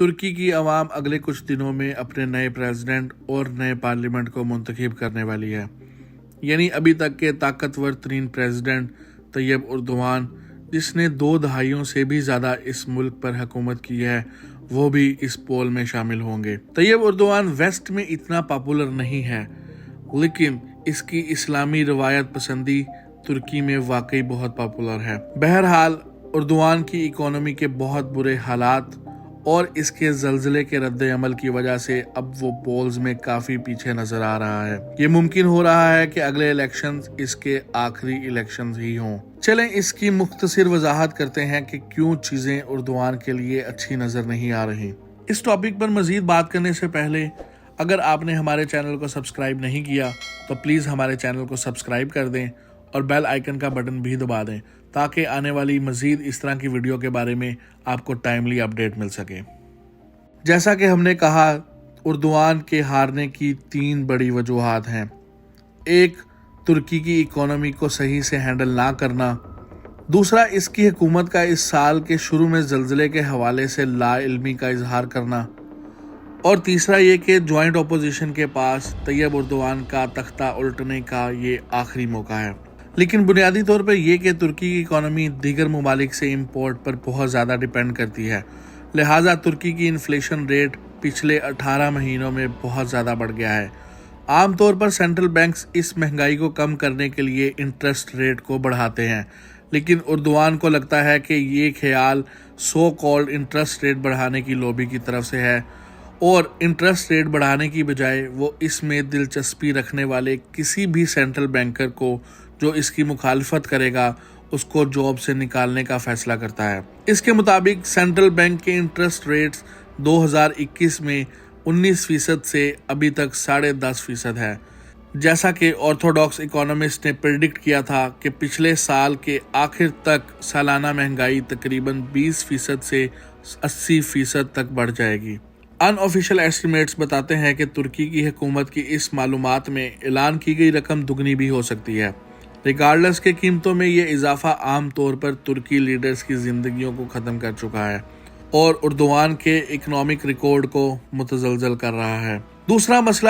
ترکی کی عوام اگلے کچھ دنوں میں اپنے نئے پریزیڈنٹ اور نئے پارلیمنٹ کو منتخب کرنے والی ہے. یعنی ابھی تک کے طاقتور ترین پریزیڈنٹ طیب اردوان، جس نے 2 دہائیوں سے بھی زیادہ اس ملک پر حکومت کی ہے، وہ بھی اس پول میں شامل ہوں گے. طیب اردوان ویسٹ میں اتنا پاپولر نہیں ہے، لیکن اس کی اسلامی روایت پسندی ترکی میں واقعی بہت پاپولر ہے. بہرحال اردوان کی اکانومی کے بہت برے حالات اور اس کے زلزلے کے رد عمل کی وجہ سے اب وہ پولز میں کافی پیچھے نظر آ رہا ہے. یہ ممکن ہو رہا ہے کہ اگلے الیکشنز اس کے آخری الیکشنز ہی ہوں. چلیں اس کی مختصر وضاحت کرتے ہیں کہ کیوں چیزیں اردوان کے لیے اچھی نظر نہیں آ رہی. اس ٹاپک پر مزید بات کرنے سے پہلے اگر آپ نے ہمارے چینل کو سبسکرائب نہیں کیا تو پلیز ہمارے چینل کو سبسکرائب کر دیں اور بیل آئیکن کا بٹن بھی دبا دیں تاکہ آنے والی مزید اس طرح کی ویڈیو کے بارے میں آپ کو ٹائملی اپڈیٹ مل سکے. جیسا کہ ہم نے کہا، اردوان کے ہارنے کی 3 بڑی وجوہات ہیں. ایک، ترکی کی اکانومی کو صحیح سے ہینڈل نہ کرنا. دوسرا، اس کی حکومت کا اس سال کے شروع میں زلزلے کے حوالے سے لا علمی کا اظہار کرنا. اور تیسرا یہ کہ جوائنٹ اپوزیشن کے پاس طیب اردوان کا تختہ الٹنے کا یہ آخری موقع ہے. لیکن بنیادی طور پر یہ کہ ترکی کی اکانومی دیگر ممالک سے امپورٹ پر بہت زیادہ ڈیپینڈ کرتی ہے، لہٰذا ترکی کی انفلیشن ریٹ پچھلے 18 مہینوں میں بہت زیادہ بڑھ گیا ہے. عام طور پر سینٹرل بینکس اس مہنگائی کو کم کرنے کے لیے انٹرسٹ ریٹ کو بڑھاتے ہیں، لیکن اردوان کو لگتا ہے کہ یہ خیال سو کالڈ انٹرسٹ ریٹ بڑھانے کی لوبی کی طرف سے ہے، اور انٹرسٹ ریٹ بڑھانے کی بجائے وہ اس میں دلچسپی رکھنے والے کسی بھی سینٹرل بینکر کو جو اس کی مخالفت کرے گا اس کو جاب سے نکالنے کا فیصلہ کرتا ہے. اس کے مطابق سینٹرل بینک کے انٹرسٹ ریٹس 2021 میں 19% سے ابھی تک 10.5% ہے. جیسا کہ آرتھوڈاکس اکانومسٹ نے پریڈکٹ کیا تھا کہ پچھلے سال کے آخر تک سالانہ مہنگائی تقریباً 20% سے 80% تک بڑھ جائے گی. ان آفیشیل ایسٹیمیٹس بتاتے ہیں کہ ترکی کی حکومت کی اس معلومات میں اعلان کی گئی رقم دگنی بھی ہو سکتی ہے. ریگارڈلس کے قیمتوں میں یہ اضافہ عام طور پر ترکی لیڈرز کی زندگیوں کو ختم کر چکا ہے اور اردوان کے اکنامک ریکارڈ کو متزلزل کر رہا ہے. دوسرا مسئلہ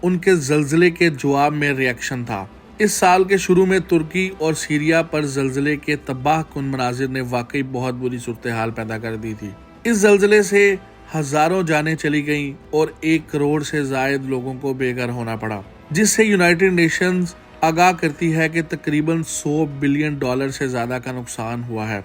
ان کے زلزلے کے جواب میں ری ایکشن تھا. اس سال کے شروع میں ترکی اور سیریا پر زلزلے کے تباہ کن مناظر نے واقعی بہت بری صورتحال پیدا کر دی تھی. اس زلزلے سے ہزاروں جانیں چلی گئیں اور 1 کروڑ سے زائد لوگوں کو بے گھر ہونا پڑا، جس سے یونائیٹڈ نیشنز آگاہ کرتی ہے کہ تقریباً $100 بلین سے زیادہ کا نقصان ہوا ہے،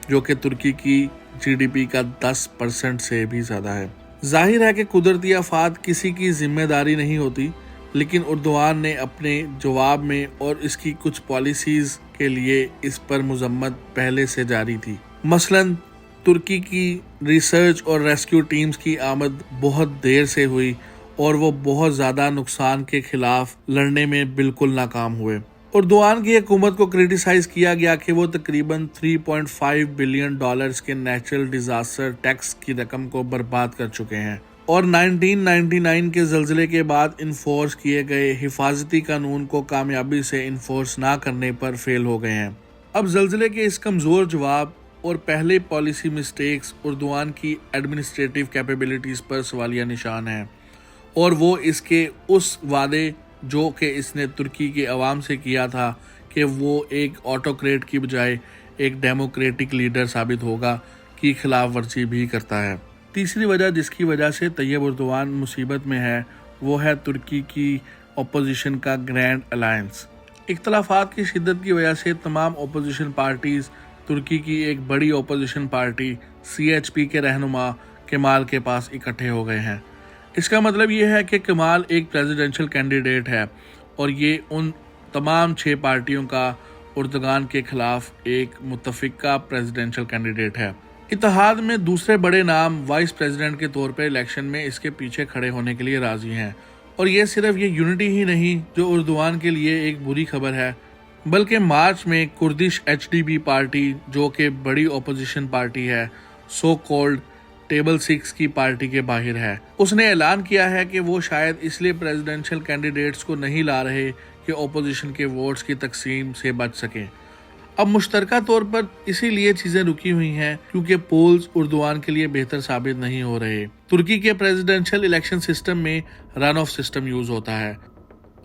جو کہ ترکی کی GDP کا 10% سے بھی زیادہ ہے. ظاہر ہے کہ قدرتی آفات کسی کی ذمہ داری نہیں ہوتی، لیکن اردوان نے اپنے جواب میں اور اس کی کچھ پالیسیز کے لیے اس پر مذمت پہلے سے جاری تھی. مثلاً ترکی کی ریسرچ اور ریسکیو ٹیمز کی آمد بہت دیر سے ہوئی اور وہ بہت زیادہ نقصان کے خلاف لڑنے میں بالکل ناکام ہوئے. اردوان کی حکومت کو کرٹیسائز کیا گیا کہ وہ تقریباً $3.5 بلین کے نیچرل ڈیزاسٹر ٹیکس کی رقم کو برباد کر چکے ہیں اور 1999 کے زلزلے کے بعد انفورس کیے گئے حفاظتی قانون کو کامیابی سے انفورس نہ کرنے پر فیل ہو گئے ہیں. اب زلزلے کے اس کمزور جواب اور پہلے پالیسی مسٹیکس اردوان کی ایڈمنسٹریٹو کیپیبلٹیز پر سوالیہ نشان ہیں، اور وہ اس کے اس وعدے جو کہ اس نے ترکی کے عوام سے کیا تھا کہ وہ ایک آٹوکریٹ کی بجائے ایک ڈیموکریٹک لیڈر ثابت ہوگا کی خلاف ورزی بھی کرتا ہے. تیسری وجہ جس کی وجہ سے طیب اردوان مصیبت میں ہے وہ ہے ترکی کی اپوزیشن کا گرینڈ الائنس. اختلافات کی شدت کی وجہ سے تمام اپوزیشن پارٹیز ترکی کی ایک بڑی اپوزیشن پارٹی CHP کے رہنما کمال کے پاس اکٹھے ہو گئے ہیں. اس کا مطلب یہ ہے کہ کمال ایک پریزیڈنشل کینڈیڈیٹ ہے اور یہ ان تمام 6 پارٹیوں کا اردوغان کے خلاف ایک متفقہ پریزیڈنشل کینڈیڈیٹ ہے. اتحاد میں دوسرے بڑے نام وائس پریزیڈنٹ کے طور پر الیکشن میں اس کے پیچھے کھڑے ہونے کے لیے راضی ہیں. اور یہ صرف یہ یونٹی ہی نہیں جو اردوغان کے لیے ایک بری خبر ہے، بلکہ مارچ میں کردش HDP پارٹی جو کہ بڑی اپوزیشن پارٹی ہے، سو کالڈ ٹیبل 6 کی پارٹی کے باہر ہے. اس نے اعلان کیا ہے کہ وہ شاید اس لیے پریزیڈنشل کینڈیڈیٹس کو نہیں لا رہے کہ اپوزیشن کے ووٹس کی تقسیم سے بچ سکیں. اب مشترکہ طور پر اسی لیے چیزیں رکی ہوئی ہیں کیونکہ پولز اردوان کے لیے بہتر ثابت نہیں ہو رہے۔ ترکی کے پریزیڈنشل الیکشن سسٹم میں رن آف سسٹم یوز ہوتا ہے۔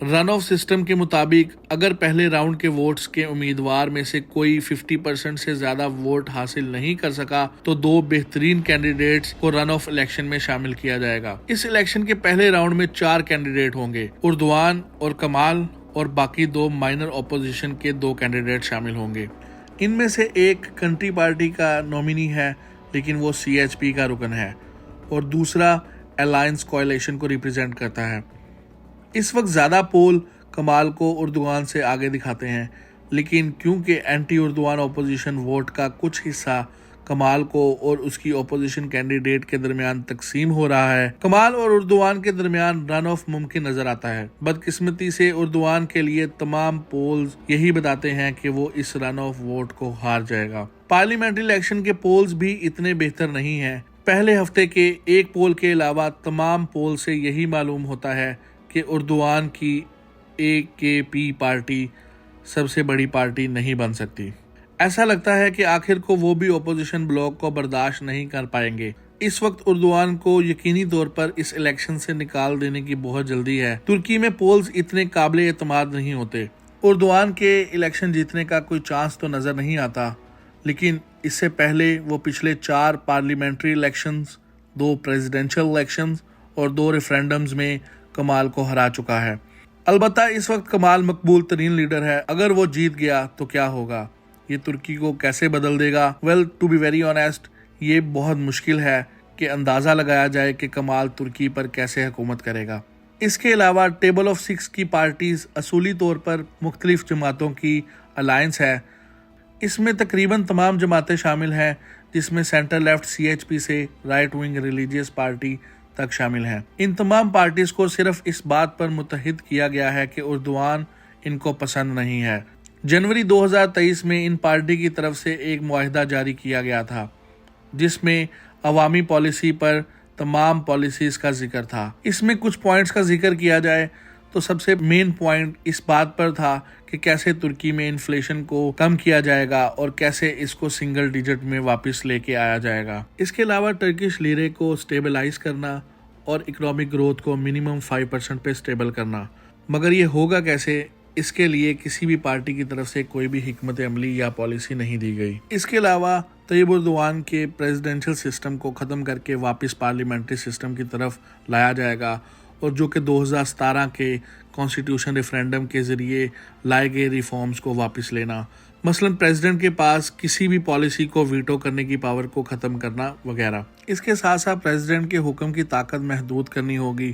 رن آف سسٹم کے مطابق اگر پہلے راؤنڈ کے ووٹس کے امیدوار میں سے کوئی 50% سے زیادہ ووٹ حاصل نہیں کر سکا تو 2 بہترین کینڈیڈیٹس کو رن آف الیکشن میں شامل کیا جائے گا۔ اس الیکشن کے پہلے راؤنڈ میں 4 کینڈیڈیٹ ہوں گے، اردوان اور کمال، اور باقی 2 مائنر اپوزیشن کے 2 کینڈیڈیٹ شامل ہوں گے۔ ان میں سے ایک کنٹری پارٹی کا نومینی ہے لیکن وہ CHP کا رکن ہے، اور دوسرا الائنس کولیشن کو ریپرزینٹ کرتا ہے۔ اس وقت زیادہ پول کمال کو اردوان سے آگے دکھاتے ہیں، لیکن کیونکہ اینٹی اردوان اپوزیشن ووٹ کا کچھ حصہ کمال کو اور اس کی اپوزیشن کینڈیڈیٹ کے درمیان تقسیم ہو رہا ہے، کمال اور اردوان کے درمیان رن آف ممکن نظر آتا ہے۔ بدقسمتی سے اردوان کے لیے تمام پولز یہی بتاتے ہیں کہ وہ اس رن آف ووٹ کو ہار جائے گا۔ پارلیمنٹری الیکشن کے پولز بھی اتنے بہتر نہیں ہیں۔ پہلے ہفتے کے ایک پول کے علاوہ تمام پول سے یہی معلوم ہوتا ہے کہ اردوان کی AKP پارٹی سب سے بڑی پارٹی نہیں بن سکتی۔ ایسا لگتا ہے کہ آخر کو وہ بھی اپوزیشن بلاک کو برداشت نہیں کر پائیں گے۔ اس وقت اردوان کو یقینی طور پر اس الیکشن سے نکال دینے کی بہت جلدی ہے۔ ترکی میں پولز اتنے قابل اعتماد نہیں ہوتے۔ اردوان کے الیکشن جیتنے کا کوئی چانس تو نظر نہیں آتا، لیکن اس سے پہلے وہ پچھلے 4 پارلیمنٹری الیکشنز، 2 پریزیڈنشل الیکشنز اور 2 ریفرینڈمز میں کمال کو ہرا چکا ہے۔ البتہ اس وقت کمال مقبول ترین لیڈر ہے۔ اگر وہ جیت گیا تو کیا ہوگا؟ یہ ترکی کو کیسے بدل دے گا؟ ٹو بی ویری آنیسٹ، یہ بہت مشکل ہے کہ اندازہ لگایا جائے کہ کمال ترکی پر کیسے حکومت کرے گا۔ اس کے علاوہ ٹیبل آف 6 کی پارٹیز اصولی طور پر مختلف جماعتوں کی الائنس ہے۔ اس میں تقریباً تمام جماعتیں شامل ہیں، جس میں سینٹر لیفٹ CHP سے رائٹ ونگ ریلیجیس پارٹی تک شامل ہیں۔ ان تمام پارٹیز کو صرف اس بات پر متحد کیا گیا ہے کہ اردوان ان کو پسند نہیں ہے۔ جنوری 2023 میں ان پارٹی کی طرف سے ایک معاہدہ جاری کیا گیا تھا جس میں عوامی پالیسی پر تمام پالیسیز کا ذکر تھا۔ اس میں کچھ پوائنٹس کا ذکر کیا جائے تو سب سے مین پوائنٹ اس بات پر تھا کہ کیسے ترکی میں انفلیشن کو کم کیا جائے گا اور کیسے اس کو سنگل ڈیجٹ میں واپس لے کے آیا جائے گا۔ اس کے علاوہ ٹرکش لیرے کو سٹیبلائز کرنا اور اکنامک گروتھ کو منیمم 5% پہ سٹیبل کرنا۔ مگر یہ ہوگا کیسے؟ اس کے لیے کسی بھی پارٹی کی طرف سے کوئی بھی حکمت عملی یا پالیسی نہیں دی گئی۔ اس کے علاوہ طیب اردوان کے پریزیڈنشل سسٹم کو ختم کر کے واپس پارلیمنٹری سسٹم کی طرف لایا جائے گا، اور جو کہ 2017 کے کانسٹیٹیوشن ریفرینڈم کے ذریعے لائے گئے ریفارمز کو واپس لینا، مثلاً پریزیڈنٹ کے پاس کسی بھی پالیسی کو ویٹو کرنے کی پاور کو ختم کرنا وغیرہ۔ اس کے ساتھ ساتھ پریزیڈنٹ کے حکم کی طاقت محدود کرنی ہوگی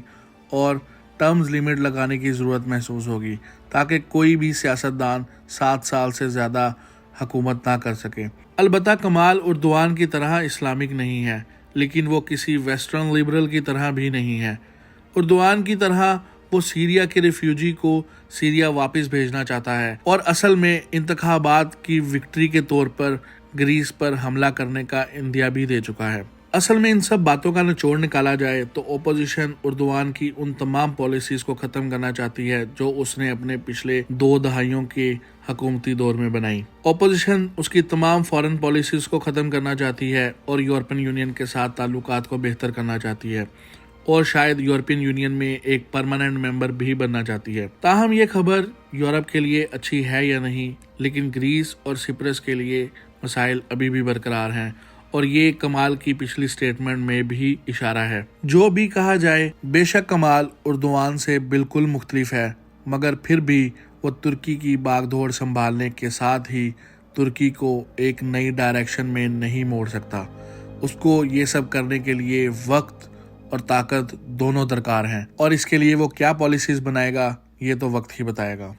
اور ٹرمز لیمٹ لگانے کی ضرورت محسوس ہوگی تاکہ کوئی بھی سیاستدان 7 سال سے زیادہ حکومت نہ کر سکے۔ البتہ کمال اردوان کی طرح اسلامک نہیں ہے، لیکن وہ کسی ویسٹرن لبرل کی طرح بھی نہیں ہے۔ اردوان کی طرح وہ سیریا کے ریفیوجی کو سیریا واپس بھیجنا چاہتا ہے، اور اصل میں انتخابات کی وکٹری کے طور پر گریس پر حملہ کرنے کا عندیہ بھی دے چکا ہے۔ اصل میں ان سب باتوں کا نچوڑ نکالا جائے تو اپوزیشن اردوان کی ان تمام پالیسیز کو ختم کرنا چاہتی ہے جو اس نے اپنے پچھلے 2 دہائیوں کے حکومتی دور میں بنائی۔ اپوزیشن اس کی تمام فارن پالیسیز کو ختم کرنا چاہتی ہے اور یورپین یونین کے ساتھ تعلقات کو بہتر کرنا چاہتی ہے، اور شاید یورپین یونین میں ایک پرماننٹ ممبر بھی بننا چاہتی ہے۔ تاہم یہ خبر یورپ کے لیے اچھی ہے یا نہیں، لیکن گریس اور سپرس کے لیے مسائل ابھی بھی برقرار ہیں، اور یہ کمال کی پچھلی سٹیٹمنٹ میں بھی اشارہ ہے۔ جو بھی کہا جائے، بے شک کمال اردوان سے بالکل مختلف ہے، مگر پھر بھی وہ ترکی کی باغ دوڑ سنبھالنے کے ساتھ ہی ترکی کو ایک نئی ڈائریکشن میں نہیں موڑ سکتا۔ اس کو یہ سب کرنے کے لیے وقت اور طاقت دونوں درکار ہیں، اور اس کے لیے وہ کیا پالیسیز بنائے گا یہ تو وقت ہی بتائے گا۔